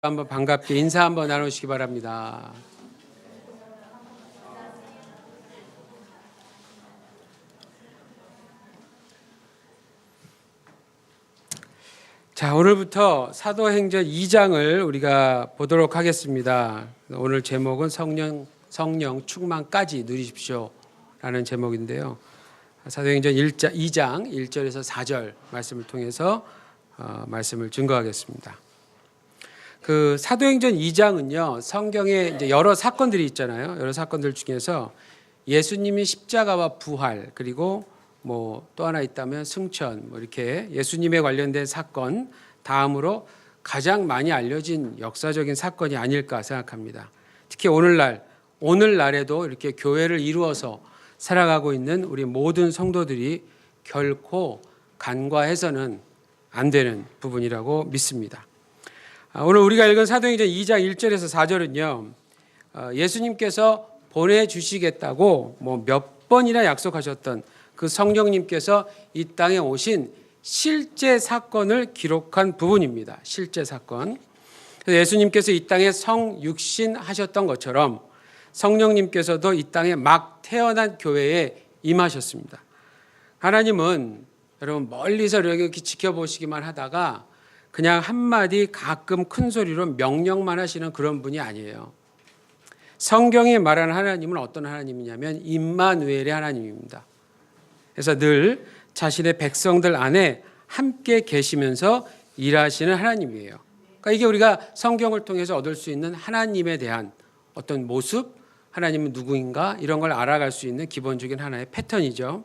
한번 반갑게 인사 한번 나누시기 바랍니다. 자, 오늘부터 사도행전 2장을 우리가 보도록 하겠습니다. 오늘 제목은 성령 충만까지 누리십시오 라는 제목인데요. 사도행전 2장 1절에서 4절 말씀을 통해서 말씀을 증거하겠습니다. 그 사도행전 2장은요, 성경에 이제 여러 사건들이 있잖아요. 여러 사건들 중에서 예수님이 십자가와 부활, 그리고 뭐 또 하나 있다면 승천, 뭐 이렇게 예수님에 관련된 사건 다음으로 가장 많이 알려진 역사적인 사건이 아닐까 생각합니다. 특히 오늘날에도 이렇게 교회를 이루어서 살아가고 있는 우리 모든 성도들이 결코 간과해서는 안 되는 부분이라고 믿습니다. 오늘 우리가 읽은 사도행전 2장 1절에서 4절은요, 예수님께서 보내주시겠다고 뭐 몇 번이나 약속하셨던 그 성령님께서 이 땅에 오신 실제 사건을 기록한 부분입니다. 실제 사건. 예수님께서 이 땅에 성육신 하셨던 것처럼 성령님께서도 이 땅에 막 태어난 교회에 임하셨습니다. 하나님은 여러분 멀리서 이렇게 지켜보시기만 하다가 그냥 한마디 가끔 큰 소리로 명령만 하시는 그런 분이 아니에요. 성경이 말하는 하나님은 어떤 하나님이냐면 임마누엘의 하나님입니다. 그래서 늘 자신의 백성들 안에 함께 계시면서 일하시는 하나님이에요. 그러니까 이게 우리가 성경을 통해서 얻을 수 있는 하나님에 대한 어떤 모습, 하나님은 누구인가 이런 걸 알아갈 수 있는 기본적인 하나의 패턴이죠.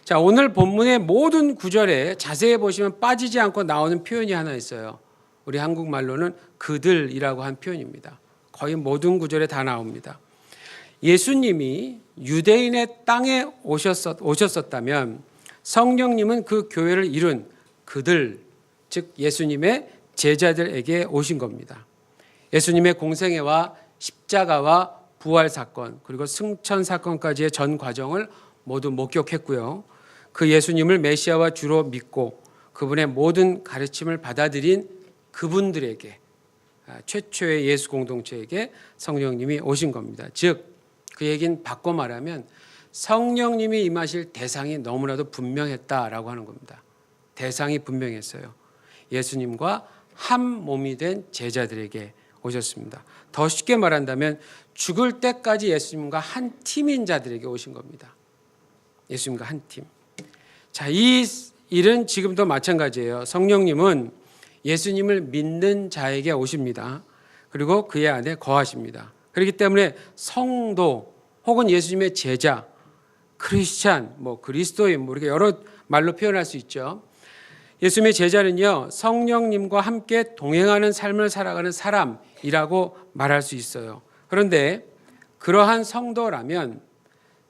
자, 오늘 본문의 모든 구절에 자세히 보시면 빠지지 않고 나오는 표현이 하나 있어요. 우리 한국말로는 그들이라고 한 표현입니다. 거의 모든 구절에 다 나옵니다. 예수님이 유대인의 땅에 오셨었다면 성령님은 그 교회를 이룬 그들, 즉 예수님의 제자들에게 오신 겁니다. 예수님의 공생애와 십자가와 부활 사건, 그리고 승천 사건까지의 전 과정을 모두 목격했고요. 그 예수님을 메시아와 주로 믿고 그분의 모든 가르침을 받아들인 그분들에게, 최초의 예수 공동체에게 성령님이 오신 겁니다. 즉 그 얘기는 바꿔 말하면 성령님이 임하실 대상이 너무나도 분명했다라고 하는 겁니다. 대상이 분명했어요. 예수님과 한 몸이 된 제자들에게 오셨습니다. 더 쉽게 말한다면 죽을 때까지 예수님과 한 팀인 자들에게 오신 겁니다. 예수님과 한 팀. 자, 이 일은 지금도 마찬가지예요. 성령님은 예수님을 믿는 자에게 오십니다. 그리고 그의 안에 거하십니다. 그렇기 때문에 성도 혹은 예수님의 제자, 크리스찬, 뭐 그리스도인, 뭐 이렇게 여러 말로 표현할 수 있죠. 예수님의 제자는요, 성령님과 함께 동행하는 삶을 살아가는 사람이라고 말할 수 있어요. 그런데 그러한 성도라면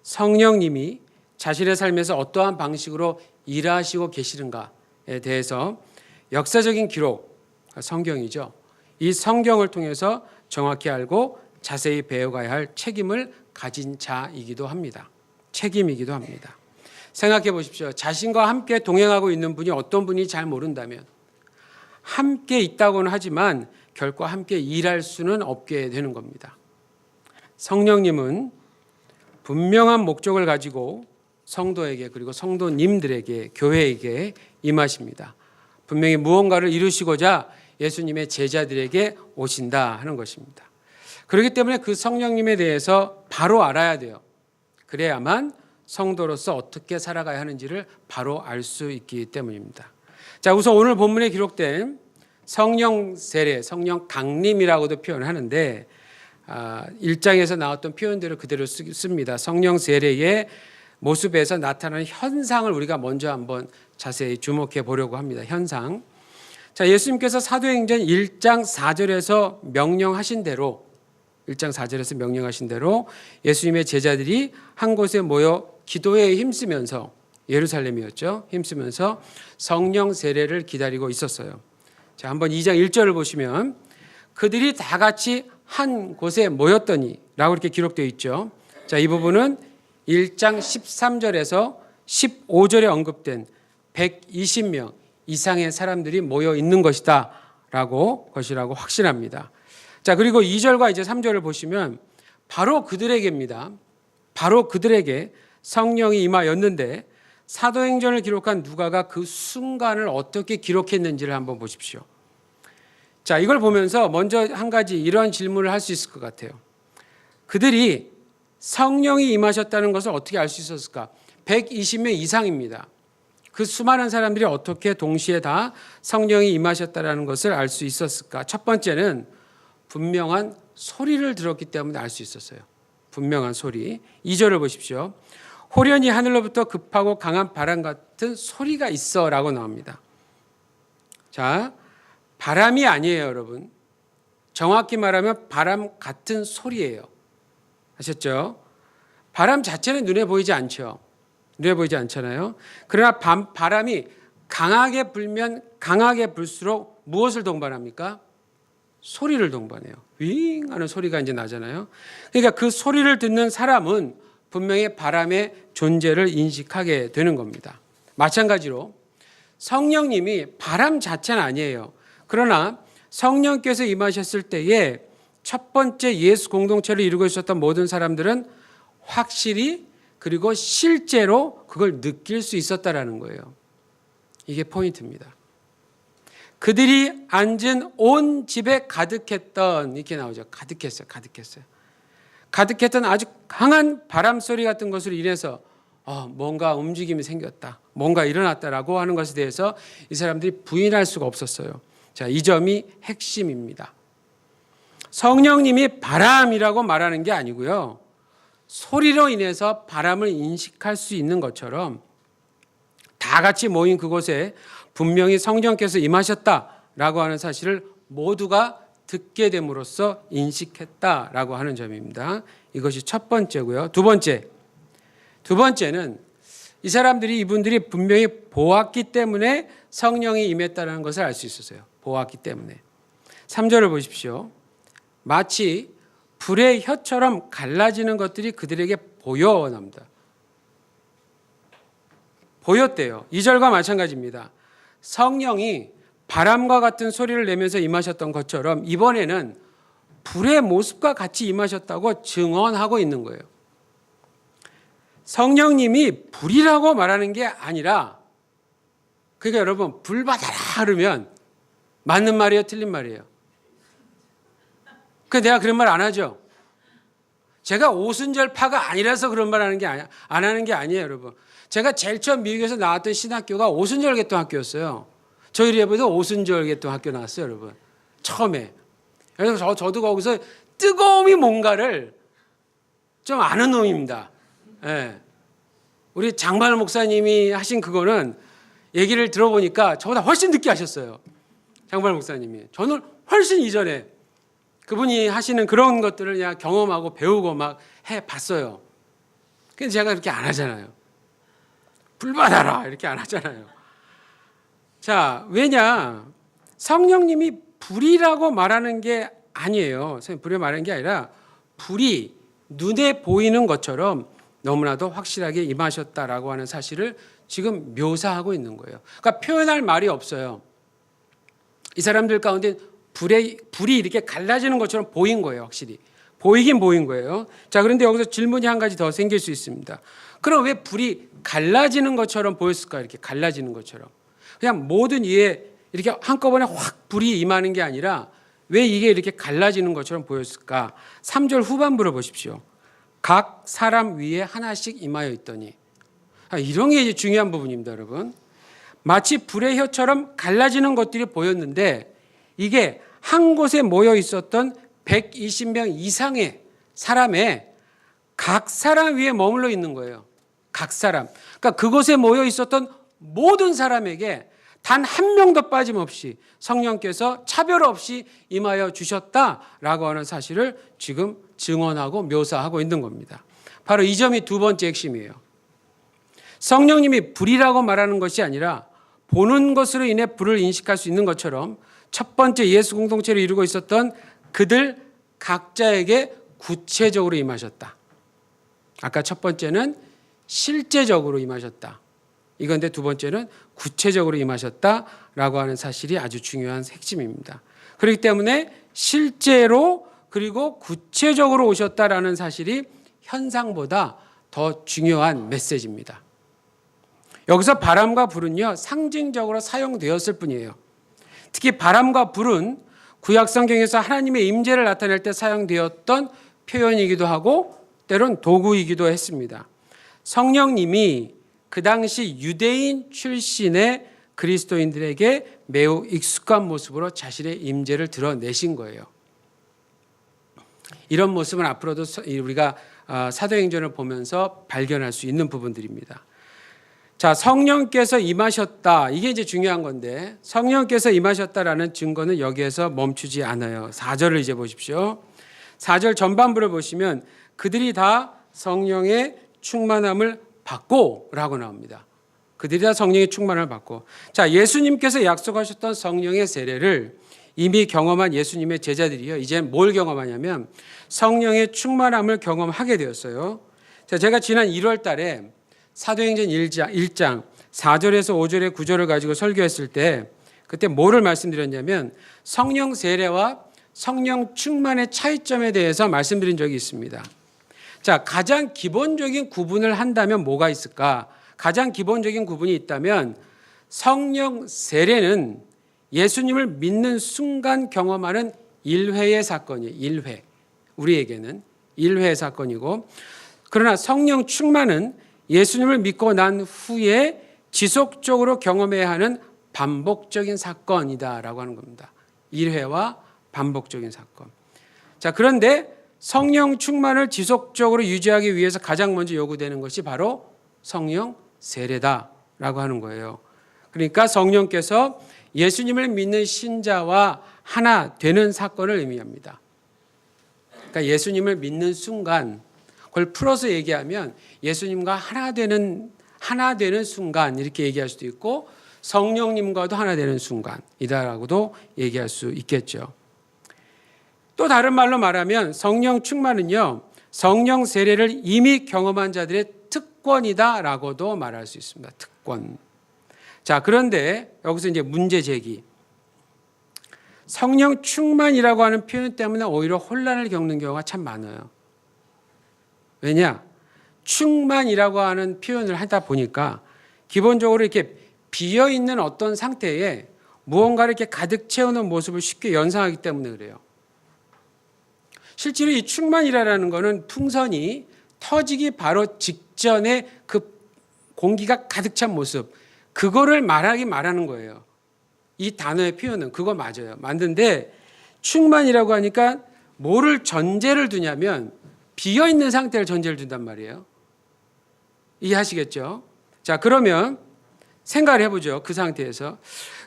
성령님이 자신의 삶에서 어떠한 방식으로 일하시고 계시는가에 대해서 역사적인 기록, 성경이죠. 이 성경을 통해서 정확히 알고 자세히 배워가야 할 책임을 가진 자이기도 합니다. 책임이기도 합니다. 생각해 보십시오. 자신과 함께 동행하고 있는 분이 어떤 분이 잘 모른다면 함께 있다고는 하지만 결코 함께 일할 수는 없게 되는 겁니다. 성령님은 분명한 목적을 가지고 성도에게 그리고 성도님들에게 교회에게 임하십니다. 분명히 무언가를 이루시고자 예수님의 제자들에게 오신다 하는 것입니다. 그렇기 때문에 그 성령님에 대해서 바로 알아야 돼요. 그래야만 성도로서 어떻게 살아가야 하는지를 바로 알 수 있기 때문입니다. 자, 우선 오늘 본문에 기록된 성령 세례, 성령 강림이라고도 표현하는데 1장에서 나왔던 표현들을 그대로 씁니다. 성령 세례의 모습에서 나타나는 현상을 우리가 먼저 한번 자세히 주목해 보려고 합니다. 현상. 자, 예수님께서 사도행전 1장 4절에서 명령하신 대로 1장 4절에서 명령하신 대로 예수님의 제자들이 한 곳에 모여 기도에 힘쓰면서 예루살렘이었죠. 힘쓰면서 성령 세례를 기다리고 있었어요. 자, 한번 2장 1절을 보시면 그들이 다 같이 한 곳에 모였더니 라고 이렇게 기록되어 있죠. 자, 이 부분은 1장 13절에서 15절에 언급된 120명 이상의 사람들이 모여 있는 것이다 것이라고 확신합니다. 자, 그리고 2절과 이제 3절을 보시면 바로 그들에게입니다. 바로 그들에게 성령이 임하였는데 사도행전을 기록한 누가가 그 순간을 어떻게 기록했는지를 한번 보십시오. 자, 이걸 보면서 먼저 한 가지 이런 질문을 할 수 있을 것 같아요. 그들이 성령이 임하셨다는 것을 어떻게 알 수 있었을까? 120명 이상입니다. 그 수많은 사람들이 어떻게 동시에 다 성령이 임하셨다는 것을 알 수 있었을까? 첫 번째는 분명한 소리를 들었기 때문에 알 수 있었어요. 분명한 소리. 2절을 보십시오. 호련히 하늘로부터 급하고 강한 바람 같은 소리가 있어 라고 나옵니다. 자, 바람이 아니에요, 여러분. 정확히 말하면 바람 같은 소리예요. 아셨죠? 바람 자체는 눈에 보이지 않죠. 눈에 보이지 않잖아요. 그러나 바람이 강하게 불면 강하게 불수록 무엇을 동반합니까? 소리를 동반해요. 윙 하는 소리가 이제 나잖아요. 그러니까 그 소리를 듣는 사람은 분명히 바람의 존재를 인식하게 되는 겁니다. 마찬가지로 성령님이 바람 자체는 아니에요. 그러나 성령께서 임하셨을 때에 첫 번째 예수 공동체를 이루고 있었던 모든 사람들은 확실히 그리고 실제로 그걸 느낄 수 있었다라는 거예요. 이게 포인트입니다. 그들이 앉은 온 집에 가득했던, 이렇게 나오죠. 가득했어요. 가득했던 아주 강한 바람 소리 같은 것으로 인해서 뭔가 움직임이 생겼다, 뭔가 일어났다라고 하는 것에 대해서 이 사람들이 부인할 수가 없었어요. 자, 이 점이 핵심입니다. 성령님이 바람이라고 말하는 게 아니고요, 소리로 인해서 바람을 인식할 수 있는 것처럼 다 같이 모인 그곳에 분명히 성령께서 임하셨다라고 하는 사실을 모두가 듣게 됨으로써 인식했다라고 하는 점입니다. 이것이 첫 번째고요. 두 번째는 이 사람들이, 이분들이 분명히 보았기 때문에 성령이 임했다는 것을 알 수 있었어요. 보았기 때문에. 3절을 보십시오. 마치 불의 혀처럼 갈라지는 것들이 그들에게 보여납니다. 보였대요. 2절과 마찬가지입니다. 성령이 바람과 같은 소리를 내면서 임하셨던 것처럼 이번에는 불의 모습과 같이 임하셨다고 증언하고 있는 거예요. 성령님이 불이라고 말하는 게 아니라, 그러니까 여러분, 불 받아라 그러면 맞는 말이에요, 틀린 말이에요? 내가 그런 말 안 하죠. 제가 오순절파가 아니라서 그런 말 하는 게 안 하는 게 아니에요, 여러분. 제가 제일 처음 미국에서 나왔던 신학교가 오순절 개통학교였어요. 저희 예배도 오순절 개통학교 나왔어요, 여러분. 처음에. 그래서 저도 거기서 뜨거움이 뭔가를 좀 아는 놈입니다. 예. 우리 장발 목사님이 하신 그거는 얘기를 들어보니까 저보다 훨씬 늦게 하셨어요. 장발 목사님이. 저는 훨씬 이전에 그분이 하시는 그런 것들을 그냥 경험하고 배우고 막 해봤어요. 근데 제가 그렇게 안 하잖아요. 불 받아라 이렇게 안 하잖아요. 자, 왜냐? 성령님이 불이라고 말하는 게 아니에요. 불이 말하는 게 아니라 불이 눈에 보이는 것처럼 너무나도 확실하게 임하셨다라고 하는 사실을 지금 묘사하고 있는 거예요. 그러니까 표현할 말이 없어요. 이 사람들 가운데 불이 이렇게 갈라지는 것처럼 보인 거예요. 확실히 보이긴 보인 거예요. 자, 그런데 여기서 질문이 한 가지 더 생길 수 있습니다. 그럼 왜 불이 갈라지는 것처럼 보였을까? 이렇게 갈라지는 것처럼. 그냥 모든 이에 이렇게 한꺼번에 확 불이 임하는 게 아니라 왜 이게 이렇게 갈라지는 것처럼 보였을까? 3절 후반부를 보십시오. 각 사람 위에 하나씩 임하여 있더니. 이런 게 이제 중요한 부분입니다, 여러분. 마치 불의 혀처럼 갈라지는 것들이 보였는데 이게 한 곳에 모여 있었던 120명 이상의 사람의 각 사람 위에 머물러 있는 거예요. 각 사람. 그러니까 그곳에 모여 있었던 모든 사람에게 단 한 명도 빠짐없이 성령께서 차별 없이 임하여 주셨다라고 하는 사실을 지금 증언하고 묘사하고 있는 겁니다. 바로 이 점이 두 번째 핵심이에요. 성령님이 불이라고 말하는 것이 아니라 보는 것으로 인해 불을 인식할 수 있는 것처럼 첫 번째 예수 공동체를 이루고 있었던 그들 각자에게 구체적으로 임하셨다. 아까 첫 번째는 실제적으로 임하셨다. 이건데 두 번째는 구체적으로 임하셨다라고 하는 사실이 아주 중요한 핵심입니다. 그렇기 때문에 실제로 그리고 구체적으로 오셨다라는 사실이 현상보다 더 중요한 메시지입니다. 여기서 바람과 불은요, 상징적으로 사용되었을 뿐이에요. 특히 바람과 불은 구약 성경에서 하나님의 임재를 나타낼 때 사용되었던 표현이기도 하고 때론 도구이기도 했습니다. 성령님이 그 당시 유대인 출신의 그리스도인들에게 매우 익숙한 모습으로 자신의 임재를 드러내신 거예요. 이런 모습은 앞으로도 우리가 사도행전을 보면서 발견할 수 있는 부분들입니다. 자, 성령께서 임하셨다. 이게 이제 중요한 건데 성령께서 임하셨다라는 증거는 여기에서 멈추지 않아요. 4절을 이제 보십시오. 4절 전반부를 보시면 그들이 다 성령의 충만함을 받고 라고 나옵니다. 그들이 다 성령의 충만함을 받고. 자, 예수님께서 약속하셨던 성령의 세례를 이미 경험한 예수님의 제자들이요. 이제 뭘 경험하냐면 성령의 충만함을 경험하게 되었어요. 자, 제가 지난 1월 달에 사도행전 1장 4절에서 5절의 9절을 가지고 설교했을 때 그때 뭐를 말씀드렸냐면 성령 세례와 성령 충만의 차이점에 대해서 말씀드린 적이 있습니다. 자, 가장 기본적인 구분을 한다면 뭐가 있을까? 가장 기본적인 구분이 있다면 성령 세례는 예수님을 믿는 순간 경험하는 일회의 사건이에요. 일회. 우리에게는 일회의 사건이고, 그러나 성령 충만은 예수님을 믿고 난 후에 지속적으로 경험해야 하는 반복적인 사건이다라고 하는 겁니다. 일회와 반복적인 사건. 자, 그런데 성령 충만을 지속적으로 유지하기 위해서 가장 먼저 요구되는 것이 바로 성령 세례다라고 하는 거예요. 그러니까 성령께서 예수님을 믿는 신자와 하나 되는 사건을 의미합니다. 그러니까 예수님을 믿는 순간, 그걸 풀어서 얘기하면 예수님과 하나 되는 순간 이렇게 얘기할 수도 있고 성령님과도 하나 되는 순간이다라고도 얘기할 수 있겠죠. 또 다른 말로 말하면 성령 충만은요, 성령 세례를 이미 경험한 자들의 특권이다라고도 말할 수 있습니다. 특권. 자, 그런데 여기서 이제 문제 제기. 성령 충만이라고 하는 표현 때문에 오히려 혼란을 겪는 경우가 참 많아요. 왜냐? 충만이라고 하는 표현을 하다 보니까 기본적으로 이렇게 비어있는 어떤 상태에 무언가를 이렇게 가득 채우는 모습을 쉽게 연상하기 때문에 그래요. 실제로 이 충만이라는 것은 풍선이 터지기 바로 직전에 그 공기가 가득 찬 모습, 그거를 말하는 거예요. 이 단어의 표현은 그거 맞아요. 맞는데 충만이라고 하니까 뭐를 전제를 두냐면 비어있는 상태를 전제를 둔단 말이에요. 이해하시겠죠? 자, 그러면 생각을 해보죠. 그 상태에서.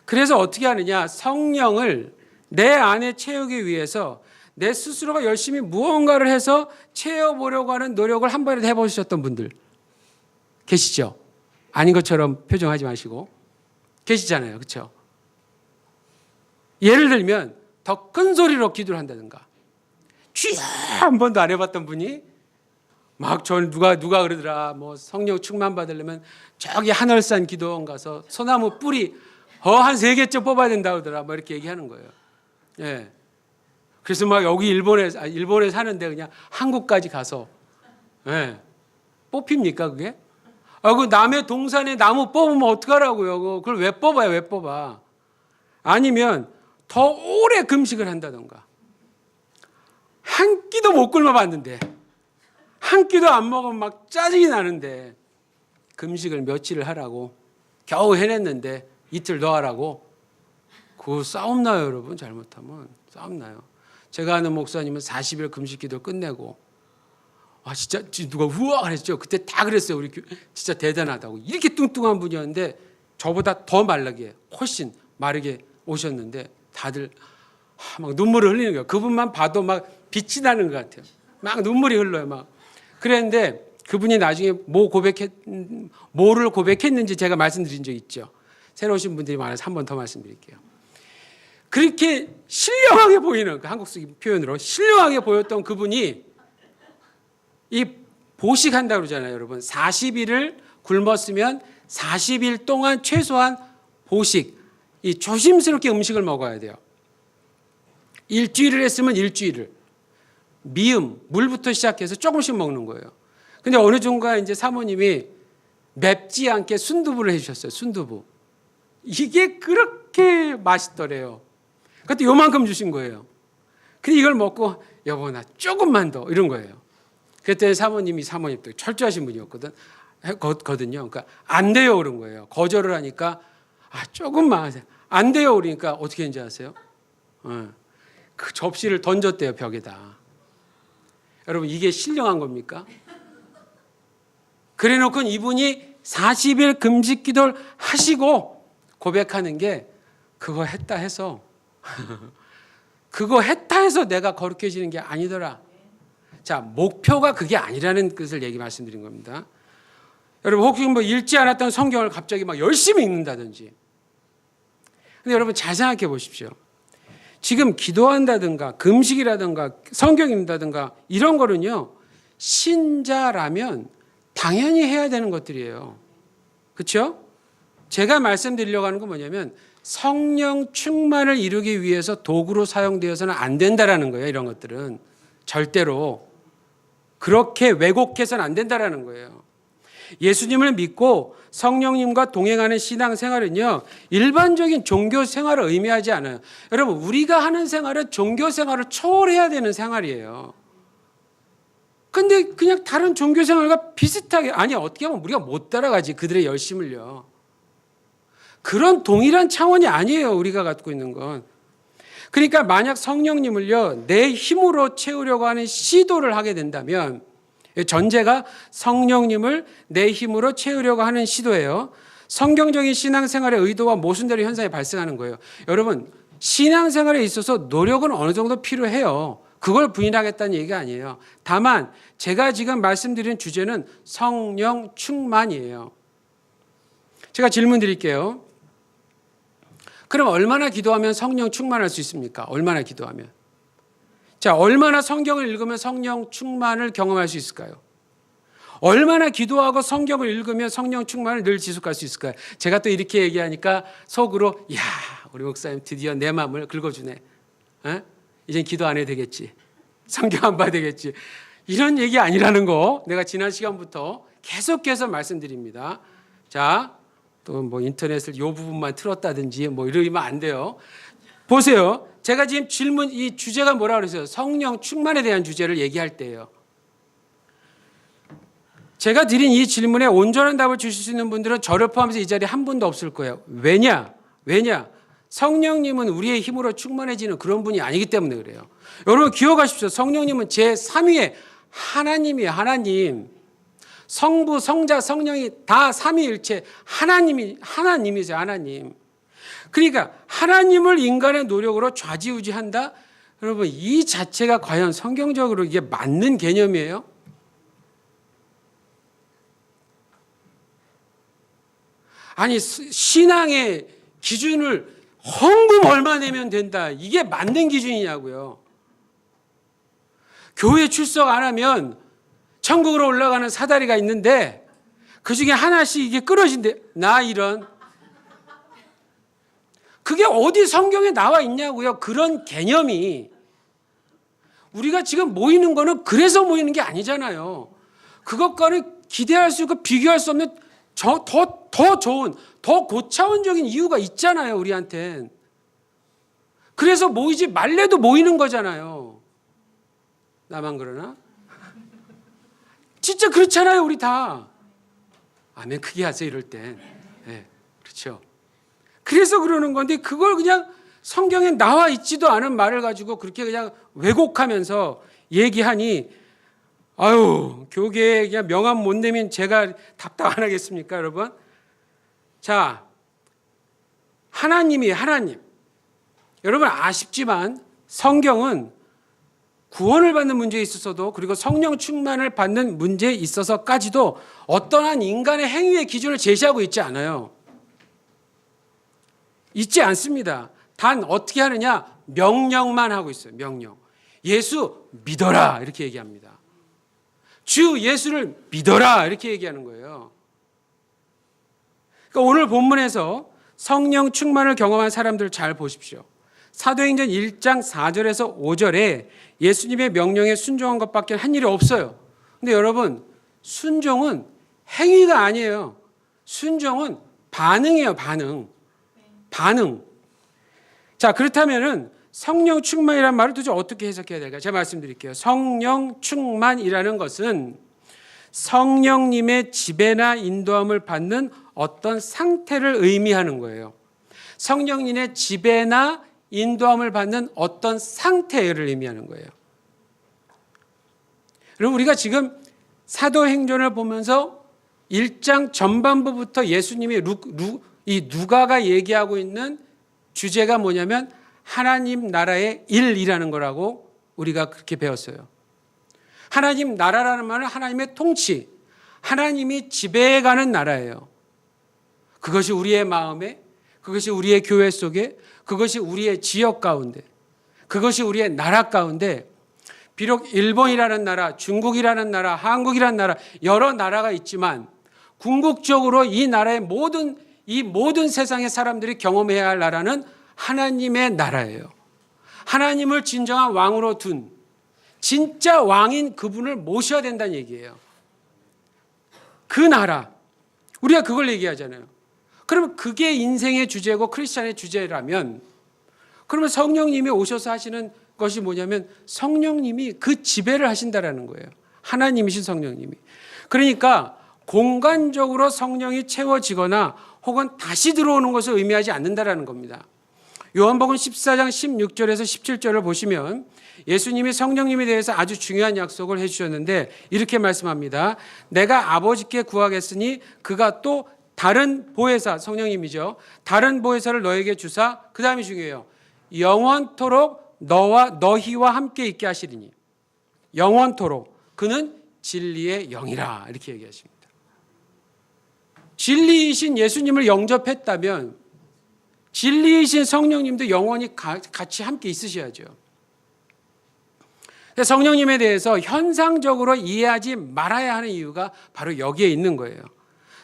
그래서 어떻게 하느냐. 성령을 내 안에 채우기 위해서 내 스스로가 열심히 무언가를 해서 채워보려고 하는 노력을 한 번이라도 해보셨던 분들 계시죠? 아닌 것처럼 표정하지 마시고 계시잖아요. 그렇죠? 예를 들면 더 큰 소리로 기도를 한다든가, 주여 한 번도 안 해봤던 분이 막 누가 그러더라, 뭐 성령 충만 받으려면 저기 하늘산 기도원 가서 소나무 뿌리 한 3개쯤 뽑아야 된다 그러더라, 뭐 이렇게 얘기하는 거예요. 예. 그래서 막 여기 일본에 사는데 그냥 한국까지 가서, 예. 뽑힙니까 그게? 그 남의 동산에 나무 뽑으면 어떡하라고요? 그걸 왜 뽑아요? 왜 뽑아? 아니면 더 오래 금식을 한다던가. 한 끼도 못 굶어봤는데, 한 끼도 안 먹으면 막 짜증이 나는데 금식을 며칠을 하라고 겨우 해냈는데 이틀 더 하라고. 그거 싸움 나요, 여러분. 잘못하면 싸움 나요. 제가 아는 목사님은 40일 금식기도 끝내고, 진짜 누가 우와 그랬죠. 그때 다 그랬어요. 우리 진짜 대단하다고. 이렇게 뚱뚱한 분이었는데 저보다 더 말르게, 훨씬 마르게 오셨는데 다들 막 눈물을 흘리는 거예요. 그분만 봐도 막 빛이 나는 것 같아요. 막 눈물이 흘러요. 막 그랬는데 그분이 나중에 뭐를 고백했는지 제가 말씀드린 적 있죠. 새로 오신 분들이 많아서 한 번 더 말씀드릴게요. 그렇게 신령하게 보이는, 한국식 표현으로 신령하게 보였던 그분이 이 보식한다고 그러잖아요, 여러분. 40일을 굶었으면 40일 동안 최소한 보식, 이 조심스럽게 음식을 먹어야 돼요. 일주일을 했으면 일주일을. 미음, 물부터 시작해서 조금씩 먹는 거예요. 근데 어느 중간 이제 사모님이 맵지 않게 순두부를 해주셨어요. 순두부. 이게 그렇게 맛있더래요. 그것도 요만큼 주신 거예요. 근데 이걸 먹고 여보 나 조금만 더 이런 거예요. 그랬더니 사모님도 철저하신 분이었거든요. 그러니까 안 돼요 그런 거예요. 거절을 하니까 조금만 하세요. 안 돼요 그러니까 어떻게 했는지 아세요? 그 접시를 던졌대요 벽에다. 여러분 이게 신령한 겁니까? 그래놓고 이분이 40일 금식 기도를 하시고 고백하는 게 그거 했다 해서 내가 거룩해지는 게 아니더라. 자, 목표가 그게 아니라는 뜻을 말씀드린 겁니다. 여러분 혹시 뭐 읽지 않았던 성경을 갑자기 막 열심히 읽는다든지. 근데 여러분 잘 생각해 보십시오. 지금 기도한다든가 금식이라든가 성경 읽는다든가 이런 거는요. 신자라면 당연히 해야 되는 것들이에요. 그렇죠? 제가 말씀드리려고 하는 건 뭐냐면 성령 충만을 이루기 위해서 도구로 사용되어서는 안 된다라는 거예요. 이런 것들은 절대로 그렇게 왜곡해서는 안 된다라는 거예요. 예수님을 믿고 성령님과 동행하는 신앙생활은요. 일반적인 종교 생활을 의미하지 않아요. 여러분 우리가 하는 생활은 종교 생활을 초월해야 되는 생활이에요. 근데 그냥 다른 종교 생활과 비슷하게 어떻게 하면 우리가 못 따라가지 그들의 열심을요. 그런 동일한 차원이 아니에요. 우리가 갖고 있는 건. 그러니까 만약 성령님을요. 내 힘으로 채우려고 하는 시도를 하게 된다면 전제가 성령님을 내 힘으로 채우려고 하는 시도예요. 성경적인 신앙생활의 의도와 모순되는 현상이 발생하는 거예요. 여러분 신앙생활에 있어서 노력은 어느 정도 필요해요. 그걸 부인하겠다는 얘기가 아니에요. 다만 제가 지금 말씀드린 주제는 성령 충만이에요. 제가 질문 드릴게요. 그럼 얼마나 기도하면 성령 충만할 수 있습니까? 얼마나 기도하면? 자, 얼마나 성경을 읽으면 성령 충만을 경험할 수 있을까요? 얼마나 기도하고 성경을 읽으면 성령 충만을 늘 지속할 수 있을까요? 제가 또 이렇게 얘기하니까 속으로 야, 우리 목사님 드디어 내 마음을 긁어주네. 이젠 기도 안 해도 되겠지. 성경 안 봐도 되겠지. 이런 얘기 아니라는 거 내가 지난 시간부터 계속해서 말씀드립니다. 자, 또 뭐 인터넷을 요 부분만 틀었다든지 뭐 이러면 안 돼요. 보세요. 제가 지금 이 주제가 뭐라 그랬어요? 성령 충만에 대한 주제를 얘기할 때예요. 제가 드린 이 질문에 온전한 답을 주실 수 있는 분들은 저를 포함해서 이 자리에 한 분도 없을 거예요. 왜냐? 성령님은 우리의 힘으로 충만해지는 그런 분이 아니기 때문에 그래요. 여러분 기억하십시오. 성령님은 제3위의 하나님이에요. 하나님. 성부, 성자, 성령이 다 삼위일체 하나님이세요. 하나님. 그러니까 하나님을 인간의 노력으로 좌지우지한다? 여러분 이 자체가 과연 성경적으로 이게 맞는 개념이에요? 아니 신앙의 기준을 헌금 얼마 내면 된다. 이게 맞는 기준이냐고요. 교회 출석 안 하면 천국으로 올라가는 사다리가 있는데 그중에 하나씩 이게 끊어진대. 이런. 그게 어디 성경에 나와 있냐고요. 그런 개념이. 우리가 지금 모이는 거는 그래서 모이는 게 아니잖아요. 그것과는 기대할 수 있고 비교할 수 없는 더 좋은, 더 고차원적인 이유가 있잖아요. 우리한텐. 그래서 모이지 말래도 모이는 거잖아요. 나만 그러나? 진짜 그렇잖아요. 우리 다. 아멘 크게 하세요. 이럴 땐. 네, 그렇죠. 그래서 그러는 건데 그걸 그냥 성경에 나와 있지도 않은 말을 가지고 그렇게 그냥 왜곡하면서 얘기하니 교계에 그냥 명함 못 내면 제가 답답 안 하겠습니까, 여러분? 자, 하나님. 여러분 아쉽지만 성경은 구원을 받는 문제에 있어서도 그리고 성령 충만을 받는 문제에 있어서까지도 어떠한 인간의 행위의 기준을 제시하고 있지 않아요. 있지 않습니다. 단 어떻게 하느냐? 명령만 하고 있어요. 명령. 예수 믿어라 이렇게 얘기합니다. 주 예수를 믿어라 이렇게 얘기하는 거예요. 그러니까 오늘 본문에서 성령 충만을 경험한 사람들 잘 보십시오. 사도행전 1장 4절에서 5절에 예수님의 명령에 순종한 것밖에 한 일이 없어요. 근데 여러분, 순종은 행위가 아니에요. 순종은 반응이에요, 반응. 반응. 자, 그렇다면은 성령 충만이라는 말을 도대체 어떻게 해석해야 될까요? 제가 말씀드릴게요. 성령 충만이라는 것은 성령님의 지배나 인도함을 받는 어떤 상태를 의미하는 거예요. 성령님의 지배나 인도함을 받는 어떤 상태를 의미하는 거예요. 그럼 우리가 지금 사도행전을 보면서 1장 전반부부터 예수님이 이 누가가 얘기하고 있는 주제가 뭐냐면 하나님 나라의 일이라는 거라고 우리가 그렇게 배웠어요. 하나님 나라라는 말은 하나님의 통치, 하나님이 지배해가는 나라예요. 그것이 우리의 마음에, 그것이 우리의 교회 속에, 그것이 우리의 지역 가운데, 그것이 우리의 나라 가운데, 비록 일본이라는 나라, 중국이라는 나라, 한국이라는 나라, 여러 나라가 있지만 궁극적으로 이 나라의 모든 세상의 사람들이 경험해야 할 나라는 하나님의 나라예요. 하나님을 진정한 왕으로 둔 진짜 왕인 그분을 모셔야 된다는 얘기예요. 그 나라, 우리가 그걸 얘기하잖아요. 그러면 그게 인생의 주제고 크리스찬의 주제라면, 그러면 성령님이 오셔서 하시는 것이 뭐냐면 성령님이 그 지배를 하신다라는 거예요. 하나님이신 성령님이. 그러니까 공간적으로 성령이 채워지거나 혹은 다시 들어오는 것을 의미하지 않는다라는 겁니다. 요한복음 14장 16절에서 17절을 보시면 예수님이 성령님에 대해서 아주 중요한 약속을 해주셨는데 이렇게 말씀합니다. 내가 아버지께 구하겠으니 그가 또 다른 보혜사, 성령님이죠. 다른 보혜사를 너에게 주사, 그 다음이 중요해요. 영원토록 너희와 함께 있게 하시리니. 영원토록. 그는 진리의 영이라. 이렇게 얘기하십니다. 진리이신 예수님을 영접했다면 진리이신 성령님도 영원히 같이 함께 있으셔야죠. 성령님에 대해서 현상적으로 이해하지 말아야 하는 이유가 바로 여기에 있는 거예요.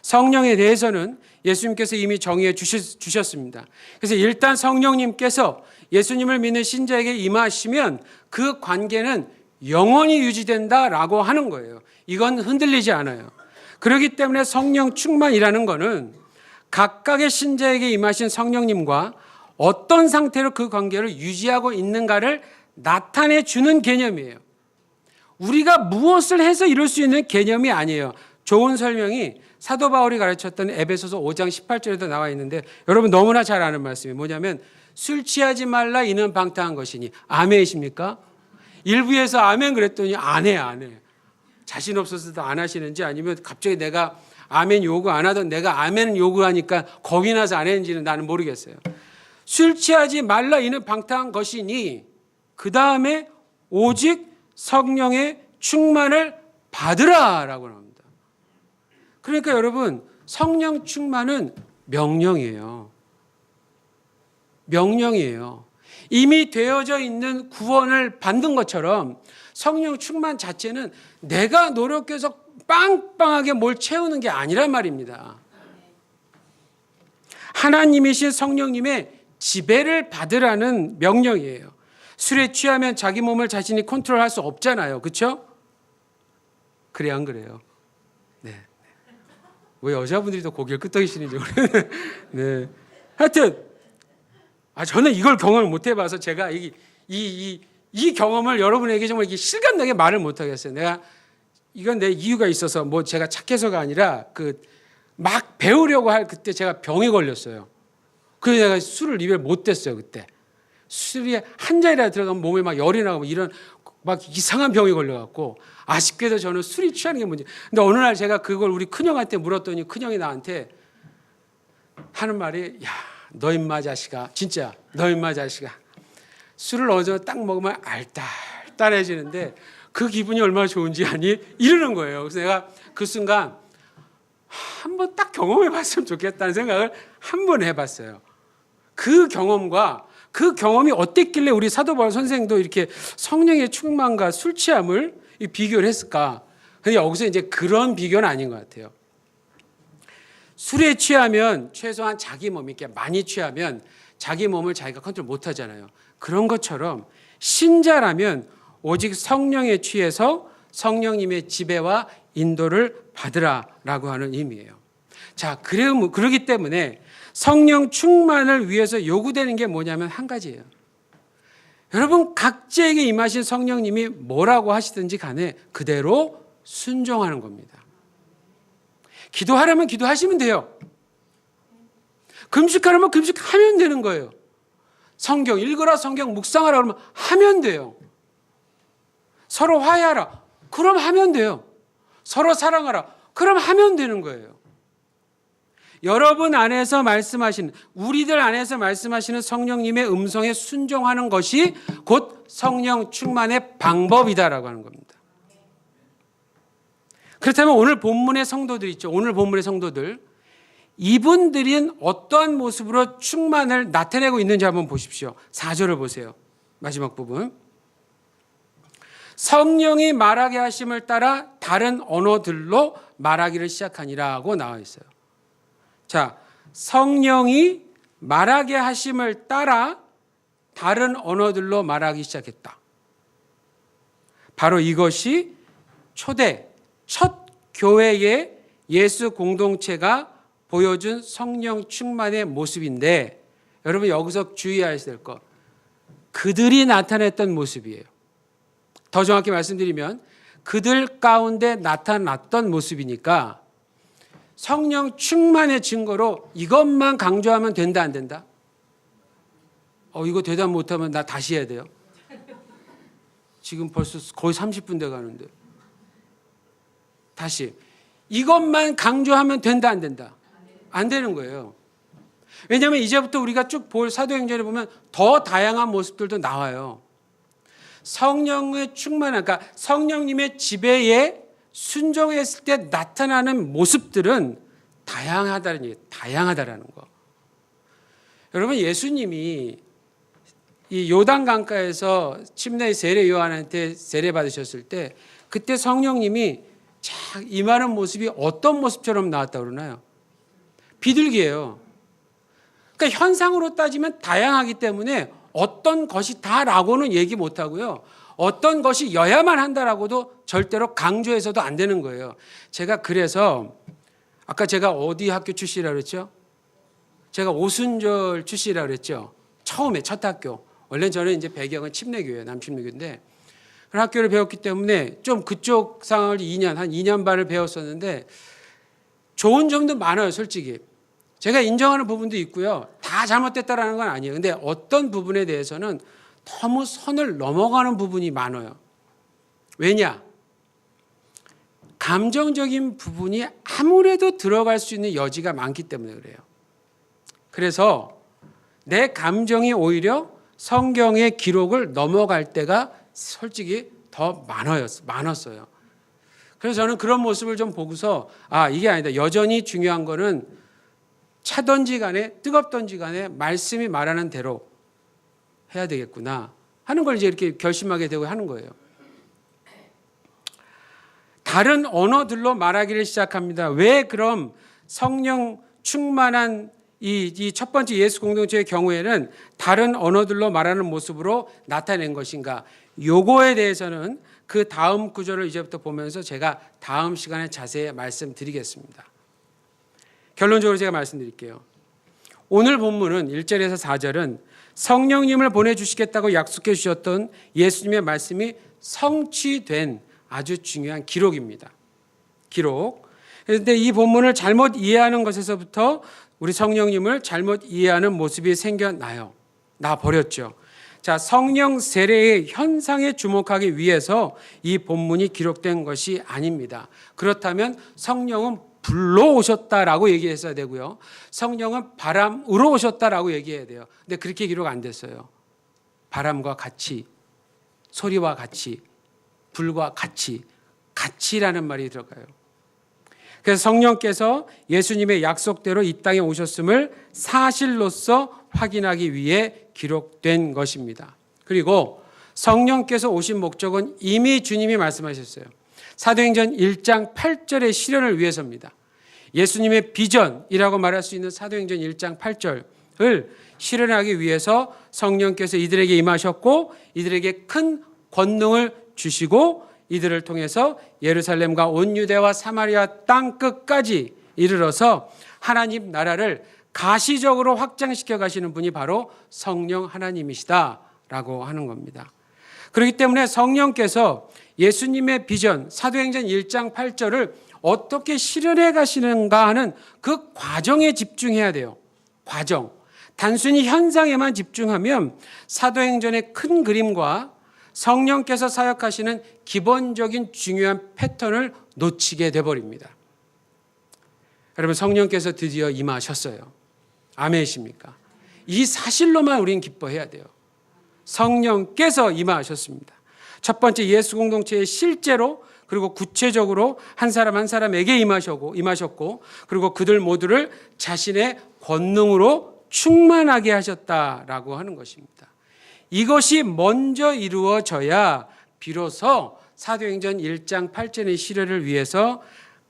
성령에 대해서는 예수님께서 이미 정의해 주셨습니다. 그래서 일단 성령님께서 예수님을 믿는 신자에게 임하시면 그 관계는 영원히 유지된다라고 하는 거예요. 이건 흔들리지 않아요. 그렇기 때문에 성령 충만이라는 것은 각각의 신자에게 임하신 성령님과 어떤 상태로 그 관계를 유지하고 있는가를 나타내 주는 개념이에요. 우리가 무엇을 해서 이룰 수 있는 개념이 아니에요. 좋은 설명이 사도 바울이 가르쳤던 에베소서 5장 18절에도 나와 있는데 여러분 너무나 잘 아는 말씀이 뭐냐면 술 취하지 말라 이는 방탕한 것이니. 아멘이십니까? 일부에서 아멘 그랬더니 안 해. 자신 없어서도 안 하시는지 아니면 갑자기 내가 아멘 요구 안 하던 내가 아멘 요구하니까 겁이 나서 안 했는지는 나는 모르겠어요. 술 취하지 말라 이는 방탕한 것이니 그 다음에 오직 성령의 충만을 받으라라고 합니다. 그러니까 여러분 성령 충만은 명령이에요. 명령이에요. 이미 되어져 있는 구원을 받는 것처럼 성령 충만 자체는 내가 노력해서 빵빵하게 뭘 채우는 게 아니란 말입니다. 하나님이신 성령님의 지배를 받으라는 명령이에요. 술에 취하면 자기 몸을 자신이 컨트롤할 수 없잖아요. 그렇죠? 그래 안 그래요? 네. 왜 여자분들이 더 고개를 끄덕이시는지 모르겠네요. 네. 하여튼 저는 이걸 경험을 못 해봐서 제가 이 경험을 여러분에게 정말 이게 실감나게 말을 못 하겠어요. 이건 내 이유가 있어서 뭐 제가 착해서가 아니라 막 배우려고 할 그때 제가 병에 걸렸어요. 그래서 내가 술을 입에 못 댔어요. 그때 술이 한 잔이라도 들어가면 몸에 막 열이 나고 이런 막 이상한 병에 걸려갖고 아쉽게도 저는 술이 취하는 게 문제. 근데 어느 날 제가 그걸 우리 큰형한테 물었더니 큰형이 나한테 하는 말이 야, 너 임마 자식아, 진짜 너 임마 자식아, 술을 어제 딱 먹으면 알딸딸해지는데 그 기분이 얼마나 좋은지 아니? 이러는 거예요. 그래서 내가 그 순간 한번 딱 경험해 봤으면 좋겠다는 생각을 한번 해봤어요. 그 경험과 그 경험이 어땠길래 우리 사도 바울 선생도 이렇게 성령의 충만과 술 취함을 비교를 했을까? 근데 여기서 이제 그런 비교는 아닌 것 같아요. 술에 취하면 최소한 자기 몸이 이렇게 많이 취하면 자기 몸을 자기가 컨트롤 못 하잖아요. 그런 것처럼 신자라면 오직 성령에 취해서 성령님의 지배와 인도를 받으라라고 하는 의미예요. 자, 그러기 때문에 성령 충만을 위해서 요구되는 게 뭐냐면 한 가지예요. 여러분, 각자에게 임하신 성령님이 뭐라고 하시든지 간에 그대로 순종하는 겁니다. 기도하려면 기도하시면 돼요. 금식하려면 금식하면 되는 거예요. 성경 읽으라, 성경 묵상하라 그러면 하면 돼요. 서로 화해하라, 그럼 하면 돼요. 서로 사랑하라, 그럼 하면 되는 거예요. 여러분 안에서 말씀하시는, 우리들 안에서 말씀하시는 성령님의 음성에 순종하는 것이 곧 성령 충만의 방법이다라고 하는 겁니다. 그렇다면 오늘 본문의 성도들 있죠. 오늘 본문의 성도들, 이분들은 어떠한 모습으로 충만을 나타내고 있는지 한번 보십시오. 4절을 보세요. 마지막 부분. 성령이 말하게 하심을 따라 다른 언어들로 말하기를 시작하니라고 나와 있어요. 자, 성령이 말하게 하심을 따라 다른 언어들로 말하기 시작했다. 바로 이것이 초대 첫 교회의 예수 공동체가 보여준 성령 충만의 모습인데, 여러분 여기서 주의해야 될 것, 그들이 나타냈던 모습이에요. 더 정확히 말씀드리면 그들 가운데 나타났던 모습이니까 성령 충만의 증거로 이것만 강조하면 된다 안 된다? 이거 대답 못하면 나 다시 해야 돼요. 지금 벌써 거의 30분 돼 가는데. 다시. 이것만 강조하면 된다 안 된다? 안 되는 거예요. 왜냐하면 이제부터 우리가 쭉 볼 사도행전에 보면 더 다양한 모습들도 나와요. 성령의 충만한, 그러니까 성령님의 지배에 순종했을 때 나타나는 모습들은 다양하다는 얘기예요. 다양하다라는 거. 여러분, 예수님이 이 요단 강가에서 침례 세례 요한한테 세례 받으셨을 때 그때 성령님이 쫙 임하는 모습이 어떤 모습처럼 나왔다고 그러나요? 비둘기예요. 그러니까 현상으로 따지면 다양하기 때문에 어떤 것이 다라고는 얘기 못하고요. 어떤 것이 여야만 한다라고도 절대로 강조해서도 안 되는 거예요. 제가 그래서 아까 제가 어디 학교 출신이라고 그랬죠? 제가 오순절 출신이라고 그랬죠? 처음에 첫 학교. 원래 저는 이제 배경은 침례교회예요. 남침례교인데 그런 학교를 배웠기 때문에 좀 그쪽 상황을 한 2년 반을 배웠었는데 좋은 점도 많아요, 솔직히. 제가 인정하는 부분도 있고요. 다 잘못됐다라는 건 아니에요. 근데 어떤 부분에 대해서는 너무 선을 넘어가는 부분이 많아요. 왜냐? 감정적인 부분이 아무래도 들어갈 수 있는 여지가 많기 때문에 그래요. 그래서 내 감정이 오히려 성경의 기록을 넘어갈 때가 솔직히 더 많았어요. 그래서 저는 그런 모습을 좀 보고서 이게 아니다. 여전히 중요한 거는 차든지 간에 뜨겁든지 간에 말씀이 말하는 대로 해야 되겠구나 하는 걸 이제 이렇게 결심하게 되고 하는 거예요. 다른 언어들로 말하기를 시작합니다. 왜 그럼 성령 충만한 이 첫 번째 예수 공동체의 경우에는 다른 언어들로 말하는 모습으로 나타낸 것인가? 요거에 대해서는 그 다음 구절을 이제부터 보면서 제가 다음 시간에 자세히 말씀드리겠습니다. 결론적으로 제가 말씀드릴게요. 오늘 본문은 1절에서 4절은 성령님을 보내주시겠다고 약속해 주셨던 예수님의 말씀이 성취된 아주 중요한 기록입니다. 기록. 그런데 이 본문을 잘못 이해하는 것에서부터 우리 성령님을 잘못 이해하는 모습이 생겨나요. 나버렸죠. 자, 성령 세례의 현상에 주목하기 위해서 이 본문이 기록된 것이 아닙니다. 그렇다면 성령은 불로 오셨다라고 얘기했어야 되고요. 성령은 바람으로 오셨다라고 얘기해야 돼요. 근데 그렇게 기록 안 됐어요. 바람과 같이, 소리와 같이, 불과 같이, 같이라는 말이 들어가요. 그래서 성령께서 예수님의 약속대로 이 땅에 오셨음을 사실로서 확인하기 위해 기록된 것입니다. 그리고 성령께서 오신 목적은 이미 주님이 말씀하셨어요. 사도행전 1장 8절의 실현을 위해서입니다. 예수님의 비전이라고 말할 수 있는 사도행전 1장 8절을 실현하기 위해서 성령께서 이들에게 임하셨고 이들에게 큰 권능을 주시고 이들을 통해서 예루살렘과 온 유대와 사마리아 땅 끝까지 이르러서 하나님 나라를 가시적으로 확장시켜 가시는 분이 바로 성령 하나님이시다라고 하는 겁니다. 그렇기 때문에 성령께서 예수님의 비전 사도행전 1장 8절을 어떻게 실현해 가시는가 하는 그 과정에 집중해야 돼요. 과정. 단순히 현상에만 집중하면 사도행전의 큰 그림과 성령께서 사역하시는 기본적인 중요한 패턴을 놓치게 돼버립니다. 여러분, 성령께서 드디어 임하셨어요. 아멘이십니까? 이 사실로만 우리는 기뻐해야 돼요. 성령께서 임하셨습니다. 첫 번째, 예수 공동체에 실제로 그리고 구체적으로 한 사람 한 사람에게 임하셨고 그리고 그들 모두를 자신의 권능으로 충만하게 하셨다라고 하는 것입니다. 이것이 먼저 이루어져야 비로소 사도행전 1장 8절의 실현을 위해서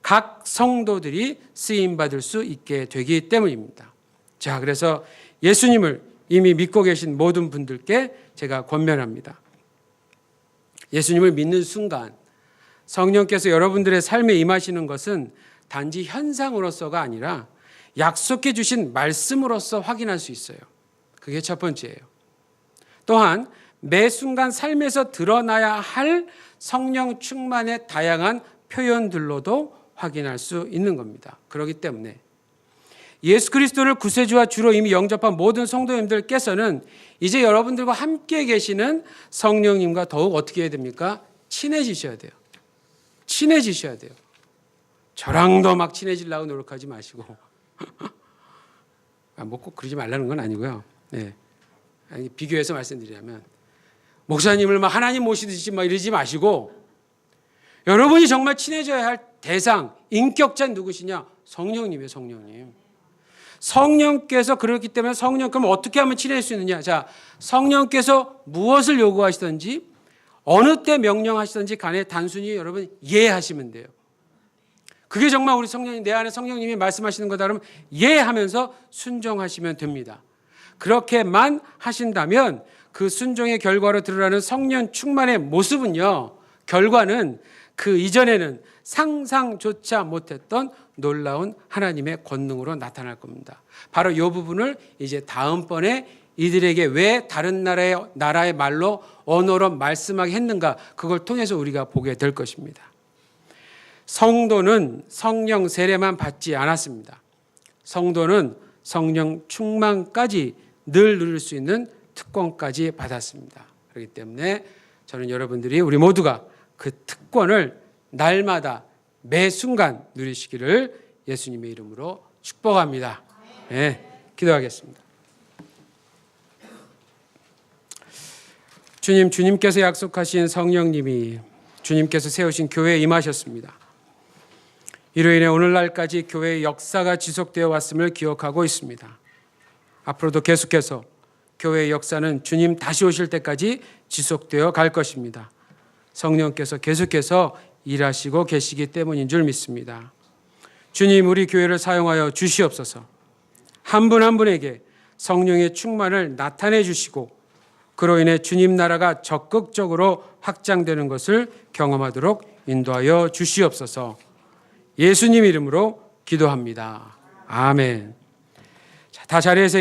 각 성도들이 쓰임받을 수 있게 되기 때문입니다. 자, 그래서 예수님을 이미 믿고 계신 모든 분들께 제가 권면합니다. 예수님을 믿는 순간 성령께서 여러분들의 삶에 임하시는 것은 단지 현상으로서가 아니라 약속해 주신 말씀으로서 확인할 수 있어요. 그게 첫 번째예요. 또한 매 순간 삶에서 드러나야 할 성령 충만의 다양한 표현들로도 확인할 수 있는 겁니다. 그렇기 때문에 예수 그리스도를 구세주와 주로 이미 영접한 모든 성도님들께서는 이제 여러분들과 함께 계시는 성령님과 더욱 어떻게 해야 됩니까? 친해지셔야 돼요. 친해지셔야 돼요. 저랑도 막 친해지려고 노력하지 마시고 뭐 꼭 그러지 말라는 건 아니고요. 네. 아니, 비교해서 말씀드리자면 목사님을 막 하나님 모시듯이 막 이러지 마시고 여러분이 정말 친해져야 할 대상, 인격자는 누구시냐? 성령님이에요. 성령님. 성령께서 그렇기 때문에 성령 그럼 어떻게 하면 친해질 수 있느냐? 자, 성령께서 무엇을 요구하시든지 어느 때 명령하시든지 간에 단순히 여러분 예하시면 돼요. 그게 정말 우리 성령님, 내 안에 성령님이 말씀하시는 거다 그러면 예하면서 순종하시면 됩니다. 그렇게만 하신다면 그 순종의 결과로 드러나는 성령 충만의 모습은요, 결과는 그 이전에는 상상조차 못했던 놀라운 하나님의 권능으로 나타날 겁니다. 바로 이 부분을 이제 다음번에 이들에게 왜 다른 나라의 말로 언어로 말씀하게 했는가, 그걸 통해서 우리가 보게 될 것입니다. 성도는 성령 세례만 받지 않았습니다. 성도는 성령 충만까지 늘 누릴 수 있는 특권까지 받았습니다. 그렇기 때문에 저는 여러분들이 우리 모두가 그 특권을 날마다 매 순간 누리시기를 예수님의 이름으로 축복합니다. 네, 기도하겠습니다. 주님께서 약속하신 성령님이 주님께서 세우신 교회에 임하셨습니다. 이로 인해 오늘날까지 교회의 역사가 지속되어 왔음을 기억하고 있습니다. 앞으로도 계속해서 교회의 역사는 주님 다시 오실 때까지 지속되어 갈 것입니다. 성령께서 계속해서 일하시고 계시기 때문인 줄 믿습니다. 주님, 우리 교회를 사용하여 주시옵소서. 한 분 한 분에게 성령의 충만을 나타내 주시고 그로 인해 주님 나라가 적극적으로 확장되는 것을 경험하도록 인도하여 주시옵소서. 예수님 이름으로 기도합니다. 아멘. 자, 다 자리에서